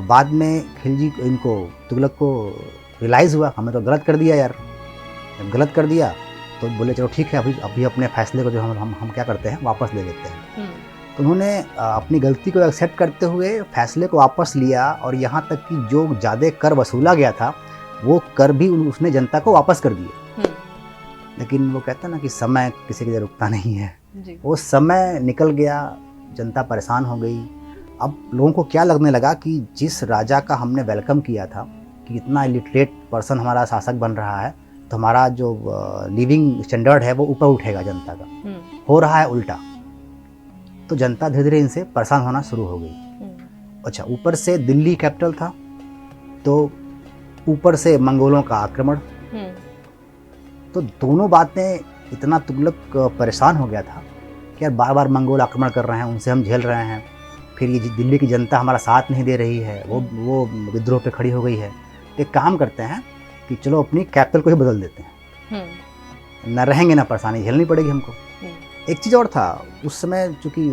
Speaker 10: बाद में खिलजी इनको तुगलक को रियलाइज़ हुआ, हमने तो गलत कर दिया यार। जब गलत कर दिया तो बोले चलो ठीक है, अभी अपने फैसले को जो हम क्या करते हैं, वापस ले लेते हैं। तो उन्होंने अपनी गलती को एक्सेप्ट करते हुए फैसले को वापस लिया, और यहाँ तक कि जो ज़्यादा कर वसूला गया था वो कर भी उसने जनता को वापस कर दिए। लेकिन वो कहता ना कि समय किसी के लिए रुकता नहीं है। वो समय निकल गया, जनता परेशान हो गई। अब लोगों को क्या लगने लगा कि जिस राजा का हमने वेलकम किया था कि इतना इलिटरेट पर्सन हमारा शासक बन रहा है, तो हमारा जो लिविंग स्टैंडर्ड है वो ऊपर उठेगा जनता का। हो रहा है उल्टा। तो जनता धीरे धीरे इनसे परेशान होना शुरू हो गई। अच्छा, ऊपर से दिल्ली कैपिटल था, तो ऊपर से मंगोलों का आक्रमण, तो दोनों बातें, इतना तुगलक परेशान हो गया था कि यार बार बार मंगोल आक्रमण कर रहे हैं, उनसे हम झेल रहे हैं, फिर ये दिल्ली की जनता हमारा साथ नहीं दे रही है, वो विद्रोह पे खड़ी हो गई है। एक काम करते हैं कि चलो अपनी कैपिटल को ही बदल देते हैं, न रहेंगे ना परेशानी झेलनी पड़ेगी हमको। एक चीज़ और था, उस समय चूँकि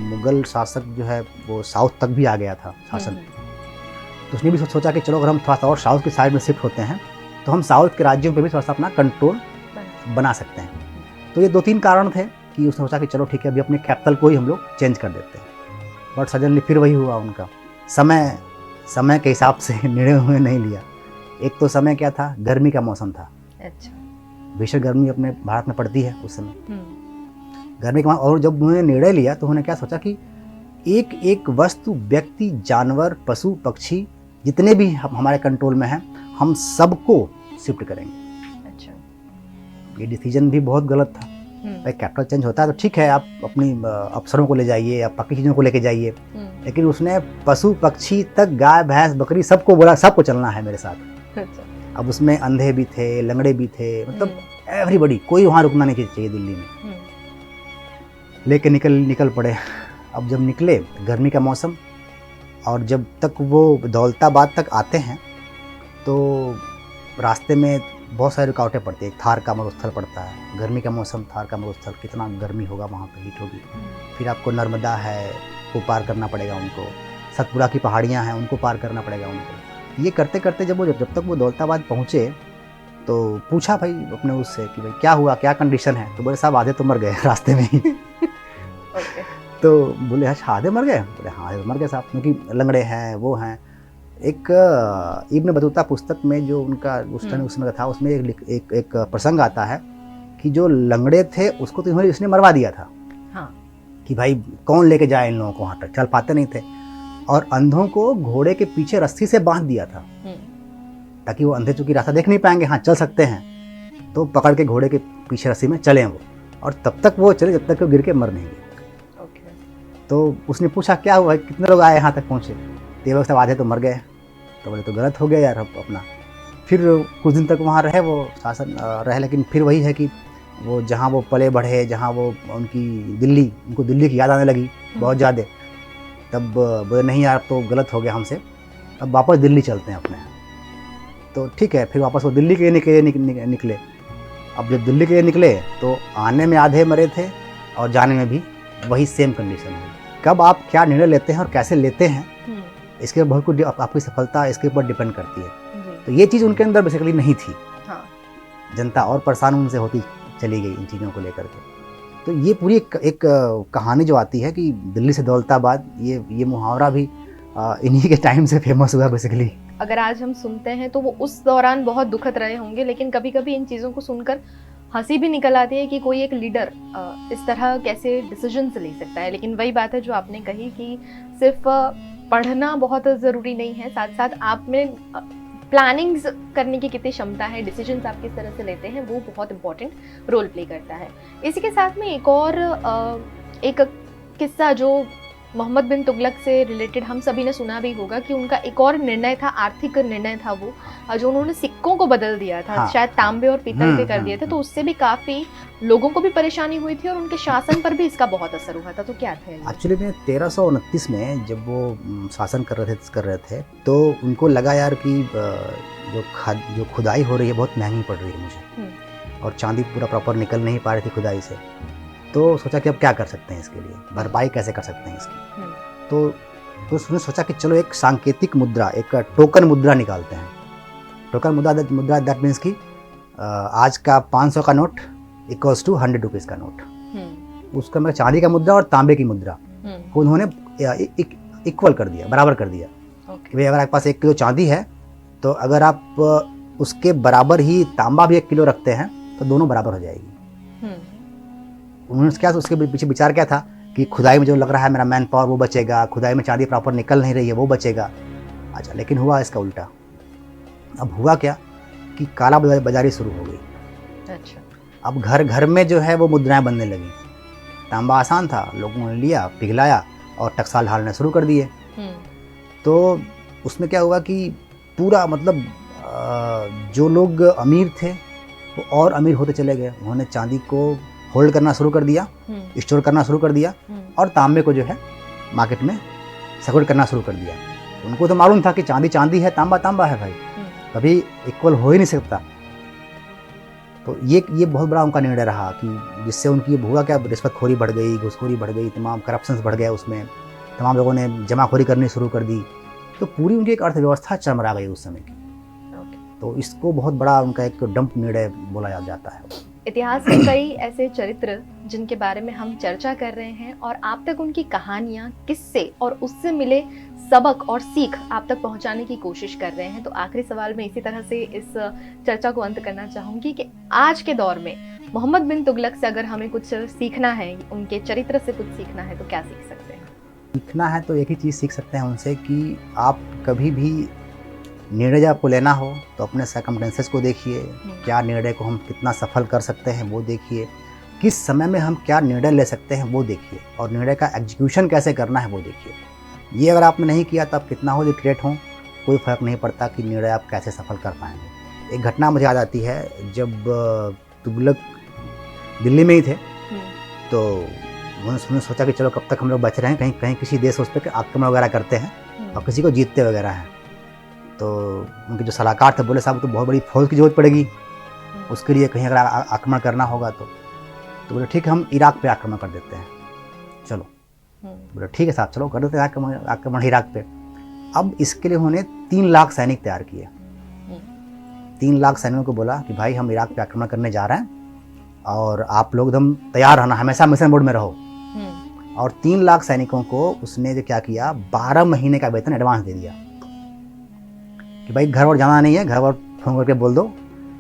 Speaker 10: मुगल शासक जो है वो साउथ तक भी आ गया था शासन, तो उसने भी सोचा कि चलो अगर हम थोड़ा सा और साउथ की साइड में शिफ्ट होते हैं तो हम साउथ के राज्यों पे भी थोड़ा सा अपना कंट्रोल बना सकते हैं। तो ये 2-3 कारण थे कि उसने सोचा कि चलो ठीक है, अभी अपने कैपिटल को ही हम लोग चेंज कर देते हैं। बट सडनली फिर वही हुआ उनका, समय के हिसाब से निर्णय उन्होंने नहीं लिया। एक तो समय क्या था, गर्मी का मौसम था। अच्छा, भीषण गर्मी अपने भारत में पड़ती है उस समय, गर्मी का। और जब उन्होंने निर्णय लिया तो उन्होंने क्या सोचा कि एक एक वस्तु, व्यक्ति, जानवर, पशु, पक्षी जितने भी हमारे कंट्रोल में हैं, हम सबको शिफ्ट करेंगे। अच्छा, ये डिसीजन भी बहुत गलत था। भाई कैपिटल चेंज होता है तो ठीक है, आप अपनी अफसरों को ले जाइए, आप बाकी चीज़ों को लेके जाइए, लेकिन उसने पशु पक्षी तक, गाय भैंस बकरी सबको बोला सबको चलना है मेरे साथ। अब उसमें अंधे भी थे, लंगड़े भी थे, मतलब एवरीबॉडी, कोई वहाँ रुकना नहीं चाहिए दिल्ली में। लेके निकल पड़े। अब जब निकले, गर्मी का मौसम, और जब तक वो दौलताबाद तक आते हैं तो रास्ते में बहुत सारी रुकावटें पड़ती है। थार का मरुस्थल पड़ता है, गर्मी का मौसम, थार का मरुस्थल, कितना गर्मी होगा वहाँ पे, हीट होगी। फिर आपको नर्मदा है, वो पार करना पड़ेगा उनको, सतपुरा की पहाड़ियाँ हैं, उनको पार करना पड़ेगा उनको। ये करते करते जब तक वो दौलताबाद पहुँचे तो पूछा भाई अपने उससे कि भाई क्या हुआ, क्या कंडीशन है? तो बोले साहब आधे तो मर गए रास्ते में ही। तो बोले अच्छा आधे मर गए? बोले हाँ आधे मर गए साहब, क्योंकि लंगड़े हैं, वो हैं। एक इब्न बतूता पुस्तक में जो उनका उसमें था, उसमें एक प्रसंग आता है कि जो लंगड़े थे उसको तो इसने मरवा दिया था। हाँ। कि भाई कौन लेके जाए इन लोगों को, वहाँ तक चल पाते नहीं थे। और अंधों को घोड़े के पीछे रस्सी से बांध दिया था, ताकि वो अंधे चूंकि रास्ता देख नहीं पाएंगे, हाँ चल सकते हैं तो पकड़ के घोड़े के पीछे रस्सी में चलें वो, और तब तक वो चले जब तक वो गिर के मर नहीं गए। तो उसने पूछा क्या हुआ, कितने लोग आए यहाँ तक पहुँचे? तो लोग सब आधे तो मर गए। तो बोले तो गलत हो गया यार अपना। फिर कुछ दिन तक वहाँ रहे, वो शासन रहे, लेकिन फिर वही है कि वो जहाँ वो पले बढ़े, जहाँ वो उनको दिल्ली की याद आने लगी बहुत ज़्यादा। तब बोले नहीं यार तो गलत हो गया हमसे, अब वापस दिल्ली चलते हैं अपने। तो ठीक है, फिर वापस वो दिल्ली के निकले। अब जब दिल्ली के लिए निकले तो आने में आधे मरे थे और जाने में भी वही सेम कंडीशन है। कब आप क्या निर्णय लेते हैं और कैसे लेते हैं, इसके बहुत कुछ आपकी सफलता इसके ऊपर डिपेंड करती है। तो ये चीज़ उनके अंदर बेसिकली नहीं थी। हाँ। जनता और परेशान उनसे होती चली गई इन चीज़ों को लेकर के। तो ये पूरी एक कहानी जो आती है कि दिल्ली से दौलताबाद, ये मुहावरा भी इन्हीं के टाइम से फेमस हुआ बेसिकली।
Speaker 9: अगर आज हम सुनते हैं तो वो उस दौरान बहुत दुखद रहे होंगे, लेकिन कभी कभी इन चीज़ों को सुनकर हंसी भी निकल आती है कि कोई एक लीडर इस तरह कैसे डिसीजन ले सकता है। लेकिन वही बात है जो आपने कही कि सिर्फ पढ़ना बहुत ज़रूरी नहीं है, साथ साथ आप में प्लानिंग्स करने की कितनी क्षमता है, डिसीजंस आप किस तरह से लेते हैं, वो बहुत इंपॉर्टेंट रोल प्ले करता है। इसी के साथ में एक और एक किस्सा जो मोहम्मद बिन तुगलक से रिलेटेड हम सभी ने सुना भी होगा कि उनका एक और निर्णय था, आर्थिक निर्णय था वो, जो उन्होंने सिक्कों को बदल दिया था।
Speaker 10: हाँ,
Speaker 9: शायद तांबे और पीतल के कर दिए थे, तो उससे भी काफी लोगों को भी परेशानी हुई थी और उनके शासन पर भी इसका बहुत असर हुआ था। तो क्या था
Speaker 10: एक्चुअली में 1329 में जब वो शासन कर रहे थे तो उनको लगा यार कि जो खुदाई हो रही है बहुत महंगी पड़ रही है मुझे, और चांदी पूरा प्रॉपर निकल नहीं पा रही थी खुदाई से। तो सोचा कि अब क्या कर सकते हैं इसके लिए, भरपाई कैसे कर सकते हैं इसकी। तो उसने सोचा कि चलो एक सांकेतिक मुद्रा, एक टोकन मुद्रा निकालते हैं। टोकन मुद्रा दैट मीन्स कि आज का 500 का नोट इक्वल्स टू 100 रुपीज़ का नोट। उसका मतलब चांदी का मुद्रा और तांबे की मुद्रा को उन्होंने इक्वल कर दिया, बराबर कर दिया। कि भाई अगर आपके पास 1 किलो चांदी है तो अगर आप उसके बराबर ही तांबा भी 1 किलो रखते हैं तो दोनों बराबर हो जाएगी। उन्होंने क्या, उसके पीछे विचार क्या था कि खुदाई में जो लग रहा है मेरा मैन पावर वो बचेगा, खुदाई में चांदी प्रॉपर निकल नहीं रही है वो बचेगा। अच्छा, लेकिन हुआ इसका उल्टा। अब हुआ क्या कि काला बाजारी शुरू हो गई।
Speaker 9: अच्छा,
Speaker 10: अब घर घर में जो है वो मुद्राएं बनने लगी। तांबा आसान था, लोगों ने लिया, पिघलाया और टकसाल ढालने शुरू कर दिए। तो उसमें क्या हुआ कि पूरा मतलब जो लोग अमीर थे वो और अमीर होते चले गए। उन्होंने चांदी को होल्ड करना शुरू कर दिया, स्टोर करना शुरू कर दिया, और तांबे को जो है मार्केट में सपोर्ट करना शुरू कर दिया। उनको तो मालूम था कि चांदी चांदी है, तांबा तांबा है भाई, कभी इक्वल हो ही नहीं सकता। तो ये बहुत बड़ा उनका निर्णय रहा कि जिससे उनकी हुआ क्या, रिश्वतखोरी बढ़ गई, घूसखोरी बढ़ गई, तमाम करप्शंस बढ़ गया, उसमें तमाम लोगों ने जमाखोरी करनी शुरू कर दी। तो पूरी उनकी एक अर्थव्यवस्था चरमरा गई उस समय की। तो इसको बहुत बड़ा उनका एक डंप निर्णय बोला जाता है।
Speaker 9: इतिहास के कई ऐसे चरित्र जिनके बारे में हम चर्चा कर रहे हैं और आप तक उनकी कहानियां, किस्से और उससे मिले सबक और सीख आप तक पहुंचाने की कोशिश कर रहे हैं। तो आखिरी सवाल में इसी तरह से इस चर्चा को अंत करना चाहूंगी कि आज के दौर में मोहम्मद बिन तुगलक से अगर हमें कुछ सीखना है, उनके चरित्र से कुछ सीखना है, तो क्या सीख सकते हैं?
Speaker 10: सीखना है तो एक ही चीज़ सीख सकते हैं उनसे कि आप कभी भी निर्णय जब आपको लेना हो तो अपने सर्कमस्टेंसेस को देखिए, क्या निर्णय को हम कितना सफल कर सकते हैं वो देखिए, किस समय में हम क्या निर्णय ले सकते हैं वो देखिए, और निर्णय का एग्जीक्यूशन कैसे करना है वो देखिए। ये अगर आपने नहीं किया तो आप कितना हो लिटरेट हों, कोई फ़र्क नहीं पड़ता कि निर्णय आप कैसे सफल कर पाएंगे। एक घटना मुझे याद आती है, जब तुगलक दिल्ली में ही थे तो उन्होंने सोचा कि चलो कब तक हम लोग बच रहे हैं, कहीं किसी देश उस पर आक्रमण वगैरह करते हैं और किसी को जीतते वगैरह हैं। तो उनके जो सलाहकार थे बोले साहब तो बहुत बड़ी फौज की जरूरत पड़ेगी उसके लिए, कहीं अगर आक्रमण करना होगा तो बोले ठीक है हम इराक पे आक्रमण कर देते हैं, चलो। बोले ठीक है साहब चलो कर देते हैं आक्रमण इराक पे। अब इसके लिए उन्होंने 3 लाख सैनिक तैयार किए। 3 लाख सैनिकों को बोला कि भाई हम इराक पे आक्रमण करने जा रहे हैं और आप लोग एकदम तैयार रहना, हमेशा मिशन मोड में रहो। और 3 लाख सैनिकों को उसने जो क्या किया, 12 महीने का वेतन एडवांस दे दिया कि भाई घर और जाना नहीं है, घर और फोन करके बोल दो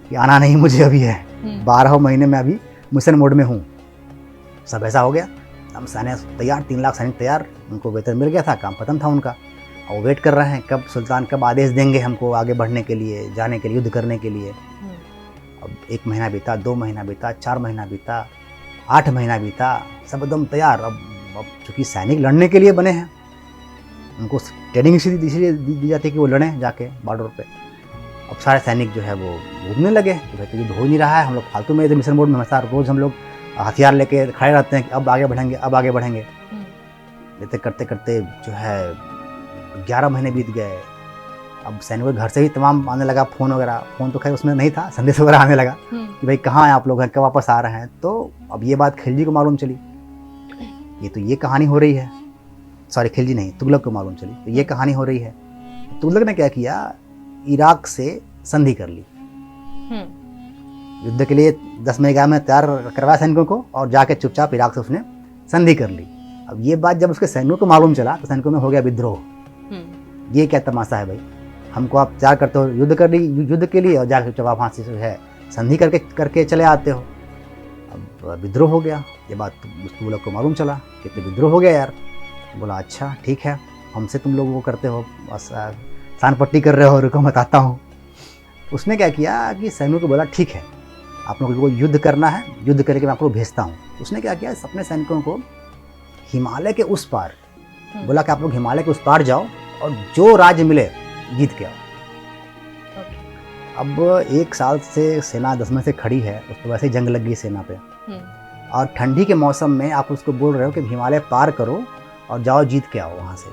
Speaker 10: कि आना नहीं मुझे अभी है, 12 महीने में अभी मिशन मोड में हूँ। सब ऐसा हो गया, हम सैनिक तैयार, 3 लाख सैनिक तैयार, उनको वेतन मिल गया था, काम खत्म था उनका। और वेट कर रहे हैं कब सुल्तान कब आदेश देंगे हमको आगे बढ़ने के लिए, जाने के लिए, युद्ध करने के लिए। अब 1 महीना बीता, 2 महीना बीता, 4 महीना बीता, 8 महीना बीता, सब एकदम तैयार। अब चूँकि सैनिक लड़ने के लिए बने हैं, उनको ट्रेनिंग इसलिए दी जाती है कि वो लड़ें जाके बॉर्डर पे। अब सारे सैनिक जो है वो घूमने लगे कि भाई तो युद्ध हो नहीं रहा है, हम लोग फालतू में इधर मिशन मोड में हमेशा रोज़ हम लोग हथियार लेके खड़े रहते हैं कि अब आगे बढ़ेंगे, अब आगे बढ़ेंगे। लेते करते करते जो है 11 महीने बीत गए। अब सैनिकों के घर से भी तमाम आने लगा फ़ोन वगैरह, फ़ोन तो खैर उसमें नहीं था, संदेश वगैरह आने लगा कि भाई कहाँ हैं आप लोग, हैं कब वापस आ रहे हैं। तो अब ये बात खिलजी को मालूम चली, ये कहानी हो रही है, सॉरी खिलजी नहीं, तुगलक को मालूम चली, तो ये कहानी हो रही है। तुगलक ने क्या किया, इराक से संधि कर ली, युद्ध के लिए 10 महीने में तैयार करवाया सैनिकों को, और जाके चुपचाप इराक से उसने संधि कर ली। अब ये बात जब उसके सैनिकों को मालूम चला तो सैनिकों में हो गया विद्रोह। ये क्या तमाशा है भाई, हमको आप तैयार करते हो युद्ध के लिए और जाके चुपचाप वहाँ से जो है संधि करके चले आते हो। अब विद्रोह हो गया, ये बात तुगलक को मालूम चला कि तो विद्रोह हो गया यार। बोला अच्छा ठीक है, हमसे तुम लोग वो करते हो, बस सान पट्टी कर रहे हो, रुको बताता हूँ। उसने क्या किया कि सैनिकों को बोला ठीक है, आप लोगों को युद्ध करना है, युद्ध करके मैं आपको भेजता हूँ। उसने क्या किया, अपने सैनिकों को हिमालय के उस पार बोला कि आप लोग हिमालय के उस पार जाओ और जो राज्य मिले जीत के आओ। अब 1 साल से सेना दसवें से खड़ी है, उसको वैसे ही जंग लग गई सेना पे, और ठंडी के मौसम में आप उसको बोल रहे हो कि हिमालय पार करो और जाओ जीत के आओ वहाँ से,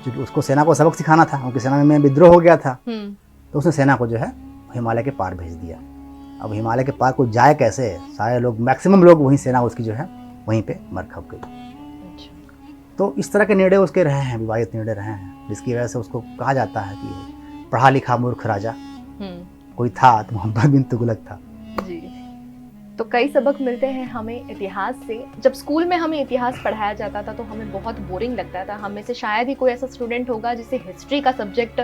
Speaker 10: क्योंकि उसको सेना को सबक सिखाना था, उनकी सेना में विद्रोह हो गया था। तो उसने सेना को जो है हिमालय के पार भेज दिया। अब हिमालय के पार को जाए कैसे, सारे लोग, मैक्सिमम लोग वहीं, सेना उसकी जो है वहीं पे मर खप गई। तो इस तरह के निर्णय उसके रहे हैं, विवादित निर्णय रहे हैं, जिसकी वजह से उसको कहा जाता है कि पढ़ा लिखा मूर्ख राजा कोई था तो मोहम्मद बिन तुगलक था।
Speaker 9: जी। तो कई सबक मिलते हैं हमें इतिहास से। जब स्कूल में हमें इतिहास पढ़ाया जाता था तो हमें बहुत बोरिंग लगता था। हम में से शायद ही कोई ऐसा स्टूडेंट होगा जिसे हिस्ट्री का सब्जेक्ट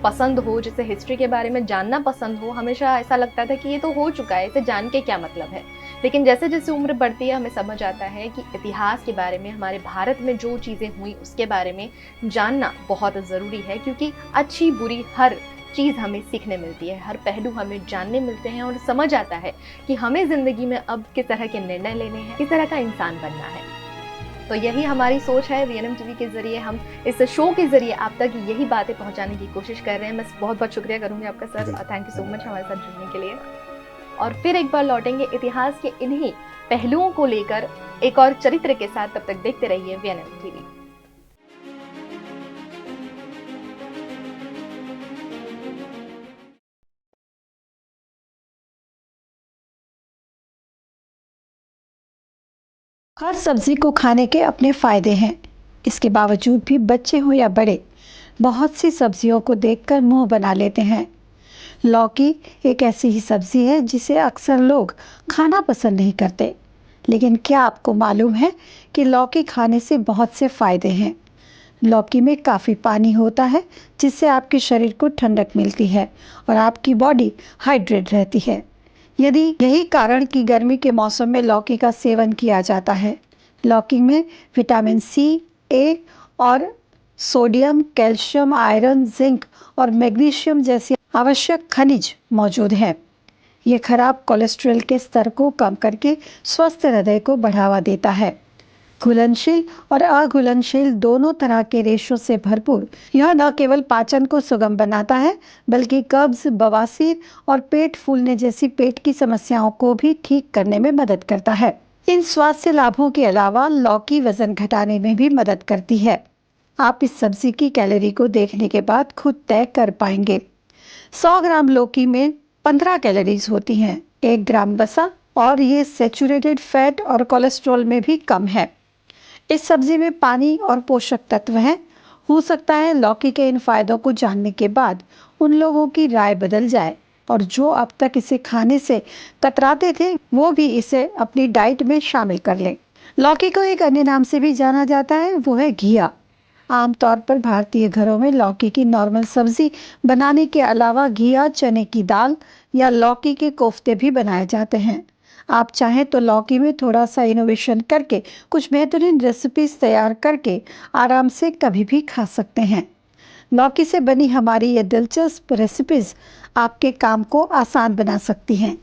Speaker 9: पसंद हो, जिसे हिस्ट्री के बारे में जानना पसंद हो। हमेशा ऐसा लगता था कि ये तो हो चुका है, इसे जान के क्या मतलब है। लेकिन जैसे जैसे उम्र बढ़ती है हमें समझ आता है कि इतिहास के बारे में, हमारे भारत में जो चीज़ें हुई उसके बारे में जानना बहुत ज़रूरी है, क्योंकि अच्छी बुरी हर चीज़ हमें सीखने मिलती है, हर पहलू हमें जानने मिलते हैं और समझ आता है कि हमें ज़िंदगी में अब किस तरह के निर्णय लेने हैं, किस तरह का इंसान बनना है। तो यही हमारी सोच है। VNM TV के ज़रिए हम इस शो के ज़रिए आप तक यही बातें पहुंचाने की कोशिश कर रहे हैं। मैं बहुत बहुत शुक्रिया करूँगी आपका sir, thank you so much हमारे साथ जुड़ने के लिए। और फिर एक बार लौटेंगे इतिहास के इन्हीं पहलुओं को लेकर एक और चरित्र के साथ। तब तक देखते रहिए VNM TV।
Speaker 11: हर सब्जी को खाने के अपने फ़ायदे हैं। इसके बावजूद भी बच्चे हो या बड़े बहुत सी सब्जियों को देखकर मुंह बना लेते हैं। लौकी एक ऐसी ही सब्ज़ी है जिसे अक्सर लोग खाना पसंद नहीं करते, लेकिन क्या आपको मालूम है कि लौकी खाने से बहुत से फ़ायदे हैं। लौकी में काफ़ी पानी होता है जिससे आपके शरीर को ठंडक मिलती है और आपकी बॉडी हाइड्रेट रहती है। यही कारण कि गर्मी के मौसम में लौकी का सेवन किया जाता है। लौकी में विटामिन सी, ए और सोडियम, कैल्शियम, आयरन, जिंक और मैग्नीशियम जैसे आवश्यक खनिज मौजूद हैं। ये खराब कोलेस्ट्रॉल के स्तर को कम करके स्वस्थ हृदय को बढ़ावा देता है। घुलनशील और अघुलनशील दोनों तरह के रेशों से भरपूर यह न केवल पाचन को सुगम बनाता है, बल्कि कब्ज, बवासीर और पेट फूलने जैसी पेट की समस्याओं को भी ठीक करने में मदद करता है। इन स्वास्थ्य लाभों के अलावा लौकी वजन घटाने में भी मदद करती है। आप इस सब्जी की कैलोरी को देखने के बाद खुद तय कर पाएंगे। 100 ग्राम लौकी में 15 कैलोरीज होती हैं, 1 ग्राम वसा, और ये सैचुरेटेड फैट और कोलेस्ट्रॉल में भी कम है। इस सब्जी में पानी और पोषक तत्व हैं। हो सकता है लौकी के इन फायदों को जानने के बाद उन लोगों की राय बदल जाए और जो अब तक इसे खाने से कतराते थे वो भी इसे अपनी डाइट में शामिल कर लें। लौकी को एक अन्य नाम से भी जाना जाता है, वो है घिया। आमतौर पर भारतीय घरों में लौकी की नॉर्मल सब्जी बनाने के अलावा घिया, चने की दाल या लौकी के कोफ्ते भी बनाए जाते हैं। आप चाहें तो लौकी में थोड़ा सा इनोवेशन करके कुछ बेहतरीन रेसिपीज तैयार करके आराम से कभी भी खा सकते हैं। लौकी से बनी हमारी ये दिलचस्प रेसिपीज आपके काम को आसान बना सकती हैं।